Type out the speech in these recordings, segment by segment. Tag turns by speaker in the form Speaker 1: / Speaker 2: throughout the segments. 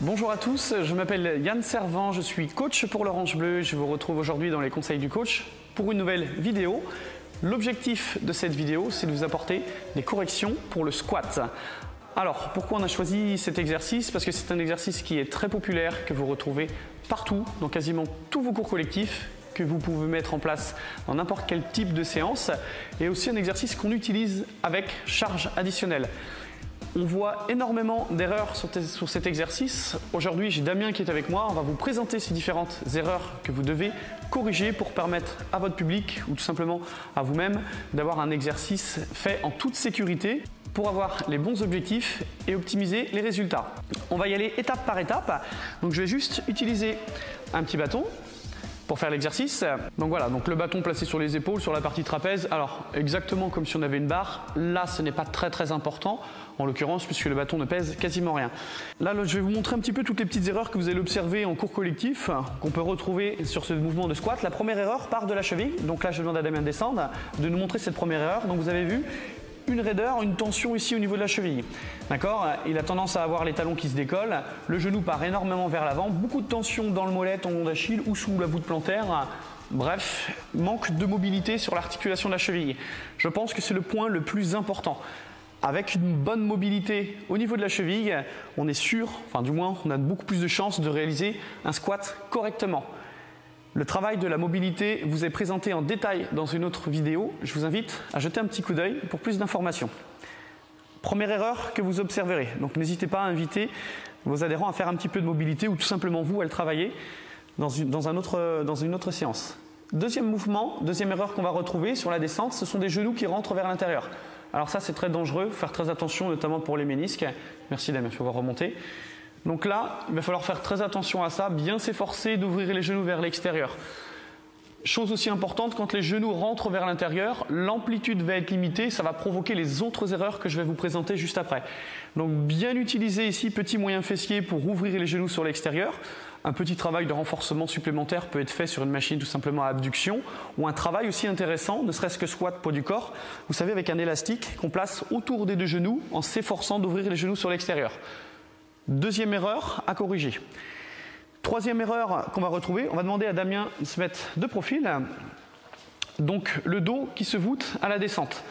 Speaker 1: Bonjour à tous, je m'appelle Yann Servant, je suis coach pour l'Orange Bleu. Je vous retrouve aujourd'hui dans les conseils du coach pour une nouvelle vidéo. L'objectif de cette vidéo, c'est de vous apporter des corrections pour le squat. Alors, pourquoi on a choisi cet exercice? Parce que c'est un exercice qui est très populaire, que vous retrouvez partout, dans quasiment tous vos cours collectifs, que vous pouvez mettre en place dans n'importe quel type de séance, et aussi un exercice qu'on utilise avec charge additionnelle. On voit énormément d'erreurs sur cet exercice. Aujourd'hui, j'ai Damien qui est avec moi. On va vous présenter ces différentes erreurs que vous devez corriger pour permettre à votre public ou tout simplement à vous-même d'avoir un exercice fait en toute sécurité pour avoir les bons objectifs et optimiser les résultats. On va y aller étape par étape. Donc, je vais juste utiliser un petit bâton pour faire l'exercice. Donc voilà, donc le bâton placé sur les épaules, sur la partie trapèze. Alors exactement comme si on avait une barre. Là, ce n'est pas très important en l'occurrence puisque le bâton ne pèse quasiment rien. Là, je vais vous montrer un petit peu toutes les petites erreurs que vous allez observer en cours collectif qu'on peut retrouver sur ce mouvement de squat. La première erreur part de la cheville. Donc là, je demande à Damien de descendre, de nous montrer cette première erreur. Donc vous avez vu une raideur, une tension ici au niveau de la cheville. D'accord? Il a tendance à avoir les talons qui se décollent, le genou part énormément vers l'avant, beaucoup de tension dans le mollet, tendon d'Achille ou sous la voûte plantaire. Bref, manque de mobilité sur l'articulation de la cheville. Je pense que c'est le point le plus important. Avec une bonne mobilité au niveau de la cheville, on est sûr, enfin du moins on a beaucoup plus de chances de réaliser un squat correctement. Le travail de la mobilité vous est présenté en détail dans une autre vidéo. Je vous invite à jeter un petit coup d'œil pour plus d'informations. Première erreur que vous observerez. Donc n'hésitez pas à inviter vos adhérents à faire un petit peu de mobilité ou tout simplement vous à le travailler dans une autre séance. Deuxième mouvement, deuxième erreur qu'on va retrouver sur la descente, ce sont des genoux qui rentrent vers l'intérieur. Alors ça c'est très dangereux, faut faire très attention notamment pour les ménisques. Merci Damien, je vais voir remonter. Donc là, il va falloir faire très attention à ça, bien s'efforcer d'ouvrir les genoux vers l'extérieur. Chose aussi importante, quand les genoux rentrent vers l'intérieur, l'amplitude va être limitée, ça va provoquer les autres erreurs que je vais vous présenter juste après. Donc bien utiliser ici petit moyen fessier pour ouvrir les genoux sur l'extérieur. Un petit travail de renforcement supplémentaire peut être fait sur une machine tout simplement à abduction ou un travail aussi intéressant, ne serait-ce que squat poids du corps, vous savez avec un élastique qu'on place autour des deux genoux en s'efforçant d'ouvrir les genoux sur l'extérieur. Deuxième erreur à corriger. Troisième erreur qu'on va retrouver, on va demander à Damien de se mettre de profil. Donc le dos qui se voûte à la descente.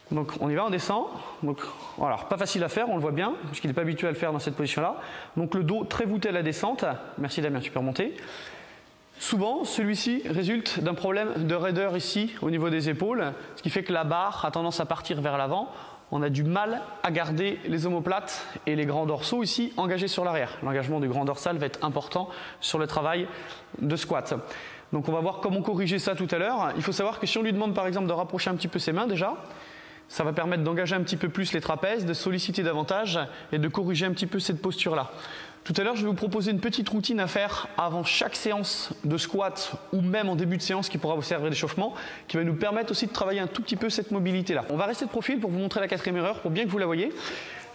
Speaker 1: Donc on y va, on descend. Donc voilà, pas facile à faire, on le voit bien, parce qu'il n'est pas habitué à le faire dans cette position-là. Donc le dos très voûté à la descente. Merci Damien, tu peux remonter. Souvent, celui-ci résulte d'un problème de raideur ici au niveau des épaules, ce qui fait que la barre a tendance à partir vers l'avant. On a du mal à garder les omoplates et les grands dorsaux ici engagés sur l'arrière. L'engagement du grand dorsal va être important sur le travail de squat. Donc on va voir comment corriger ça tout à l'heure. Il faut savoir que si on lui demande par exemple de rapprocher un petit peu ses mains déjà, ça va permettre d'engager un petit peu plus les trapèzes, de solliciter davantage et de corriger un petit peu cette posture-là. Tout à l'heure, je vais vous proposer une petite routine à faire avant chaque séance de squat ou même en début de séance qui pourra vous servir d'échauffement, qui va nous permettre aussi de travailler un tout petit peu cette mobilité-là. On va rester de profil pour vous montrer la quatrième erreur pour bien que vous la voyez.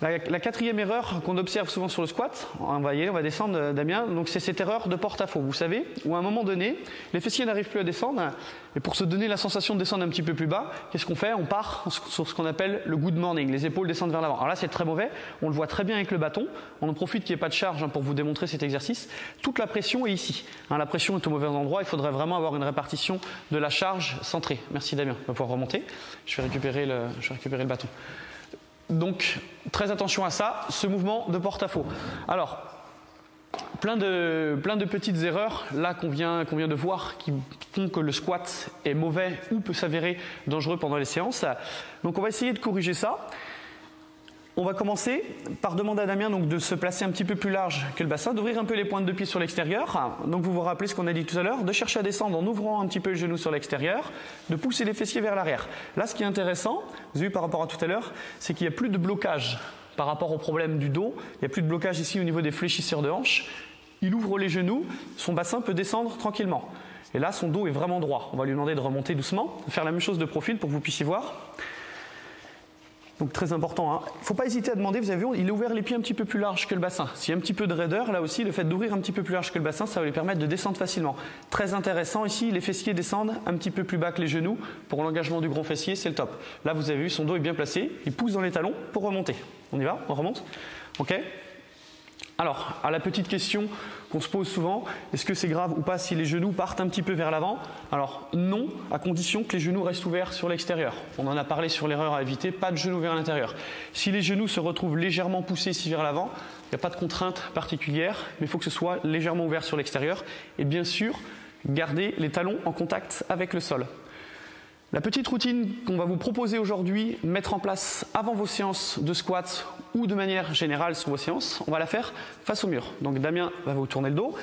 Speaker 1: La quatrième erreur qu'on observe souvent sur le squat, on va y aller, on va descendre Damien, donc c'est cette erreur de porte-à-faux. Vous savez, où à un moment donné, les fessiers n'arrivent plus à descendre et pour se donner la sensation de descendre un petit peu plus bas, qu'est-ce qu'on fait? On part sur ce qu'on appelle le good morning, les épaules descendent vers l'avant. Alors là c'est très mauvais, on le voit très bien avec le bâton, on en profite qu'il n'y ait pas de charge pour vous démontrer cet exercice. Toute la pression est ici, la pression est au mauvais endroit, il faudrait vraiment avoir une répartition de la charge centrée. Merci Damien, on va pouvoir remonter, je vais récupérer le bâton. Donc, très attention à ça, ce mouvement de porte-à-faux. Alors, plein de petites erreurs là qu'on vient de voir qui font que le squat est mauvais ou peut s'avérer dangereux pendant les séances. Donc, on va essayer de corriger ça. On va commencer par demander à Damien donc, de se placer un petit peu plus large que le bassin, d'ouvrir un peu les pointes de pied sur l'extérieur. Donc vous vous rappelez ce qu'on a dit tout à l'heure, de chercher à descendre en ouvrant un petit peu le genou sur l'extérieur, de pousser les fessiers vers l'arrière. Là, ce qui est intéressant, vous avez vu par rapport à tout à l'heure, c'est qu'il n'y a plus de blocage par rapport au problème du dos. Il n'y a plus de blocage ici au niveau des fléchisseurs de hanches. Il ouvre les genoux, son bassin peut descendre tranquillement. Et là, son dos est vraiment droit. On va lui demander de remonter doucement, de faire la même chose de profil pour que vous puissiez voir. Donc très important, hein. Il ne faut pas hésiter à demander, vous avez vu, il a ouvert les pieds un petit peu plus large que le bassin. S'il y a un petit peu de raideur, là aussi, le fait d'ouvrir un petit peu plus large que le bassin, ça va lui permettre de descendre facilement. Très intéressant ici, les fessiers descendent un petit peu plus bas que les genoux. Pour l'engagement du grand fessier, c'est le top. Là, vous avez vu, son dos est bien placé, il pousse dans les talons pour remonter. On y va? On remonte? Ok? Alors, à la petite question qu'on se pose souvent, est-ce que c'est grave ou pas si les genoux partent un petit peu vers l'avant? Alors non, à condition que les genoux restent ouverts sur l'extérieur. On en a parlé sur l'erreur à éviter, pas de genoux vers l'intérieur. Si les genoux se retrouvent légèrement poussés ici vers l'avant, il n'y a pas de contrainte particulière, mais il faut que ce soit légèrement ouvert sur l'extérieur. Et bien sûr, gardez les talons en contact avec le sol. La petite routine qu'on va vous proposer aujourd'hui, mettre en place avant vos séances de squat ou de manière générale sur vos séances, on va la faire face au mur. Donc Damien va vous tourner le dos.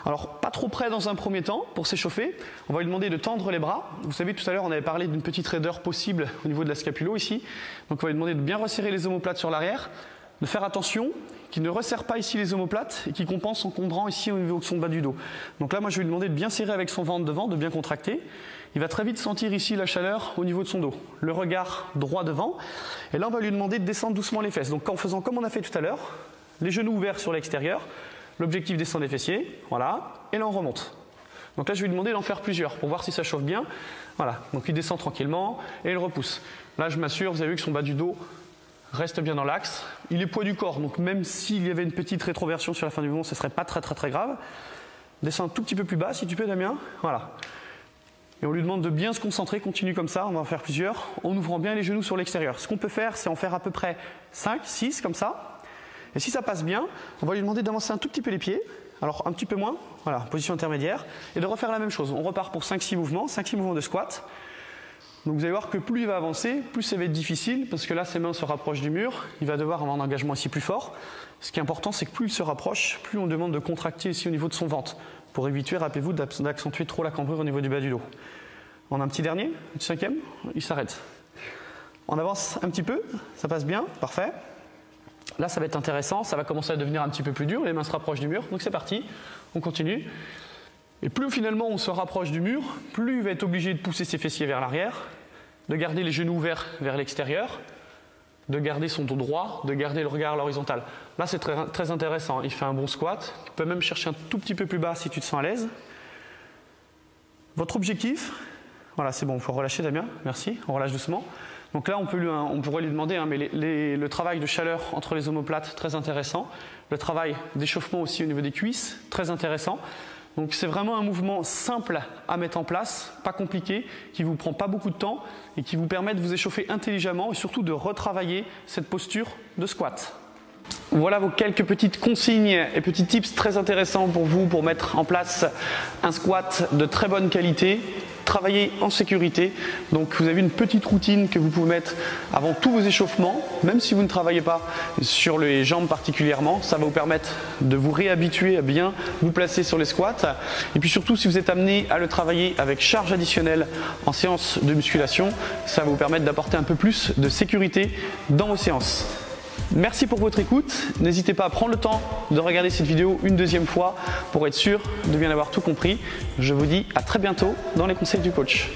Speaker 1: Alors pas trop près dans un premier temps pour s'échauffer. On va lui demander de tendre les bras. Vous savez, tout à l'heure on avait parlé d'une petite raideur possible au niveau de la scapulo ici. Donc on va lui demander de bien resserrer les omoplates sur l'arrière, de faire attention qu'il ne resserre pas ici les omoplates et qu'il compense en cambrant ici au niveau de son bas du dos. Donc là moi je vais lui demander de bien serrer avec son ventre devant, de bien contracter. Il va très vite sentir ici la chaleur au niveau de son dos. Le regard droit devant. Et là, on va lui demander de descendre doucement les fesses. Donc en faisant comme on a fait tout à l'heure, les genoux ouverts sur l'extérieur, l'objectif descend les fessiers, voilà, et là on remonte. Donc là, je vais lui demander d'en faire plusieurs pour voir si ça chauffe bien. Voilà, donc il descend tranquillement et il repousse. Là, je m'assure, vous avez vu que son bas du dos reste bien dans l'axe. Il est poids du corps, donc même s'il y avait une petite rétroversion sur la fin du mouvement, ce ne serait pas très grave. Descends un tout petit peu plus bas, si tu peux, Damien. Voilà. Et on lui demande de bien se concentrer, continue comme ça, on va en faire plusieurs, en ouvrant bien les genoux sur l'extérieur. Ce qu'on peut faire, c'est en faire à peu près 5, 6 comme ça. Et si ça passe bien, on va lui demander d'avancer un tout petit peu les pieds, alors un petit peu moins, voilà, position intermédiaire, et de refaire la même chose. On repart pour 5-6 mouvements, 5-6 mouvements de squat. Donc vous allez voir que plus il va avancer, plus ça va être difficile, parce que là ses mains se rapprochent du mur, il va devoir avoir un engagement ici plus fort. Ce qui est important, c'est que plus il se rapproche, plus on demande de contracter ici au niveau de son ventre, pour éviter, rappelez-vous, d'accentuer trop la cambrure au niveau du bas du dos. On a un petit dernier, un petit cinquième, il s'arrête. On avance un petit peu, ça passe bien, parfait. Là, ça va être intéressant, ça va commencer à devenir un petit peu plus dur, les mains se rapprochent du mur, donc c'est parti, on continue. Et plus finalement on se rapproche du mur, plus il va être obligé de pousser ses fessiers vers l'arrière, de garder les genoux ouverts vers l'extérieur, de garder son dos droit, de garder le regard à l'horizontale. Là, c'est très intéressant, il fait un bon squat, tu peux même chercher un tout petit peu plus bas si tu te sens à l'aise. Votre objectif, voilà, c'est bon, il faut relâcher Damien, merci, on relâche doucement. Donc là, on pourrait lui demander, mais le travail de chaleur entre les omoplates, très intéressant. Le travail d'échauffement aussi au niveau des cuisses, très intéressant. Donc c'est vraiment un mouvement simple à mettre en place, pas compliqué, qui ne vous prend pas beaucoup de temps et qui vous permet de vous échauffer intelligemment et surtout de retravailler cette posture de squat. Voilà vos quelques petites consignes et petits tips très intéressants pour vous pour mettre en place un squat de très bonne qualité, travailler en sécurité. Donc vous avez une petite routine que vous pouvez mettre avant tous vos échauffements, même si vous ne travaillez pas sur les jambes particulièrement, ça va vous permettre de vous réhabituer à bien vous placer sur les squats. Et puis surtout, si vous êtes amené à le travailler avec charge additionnelle en séance de musculation, ça va vous permettre d'apporter un peu plus de sécurité dans vos séances. Merci pour votre écoute. N'hésitez pas à prendre le temps de regarder cette vidéo une deuxième fois pour être sûr de bien avoir tout compris. Je vous dis à très bientôt dans les conseils du coach.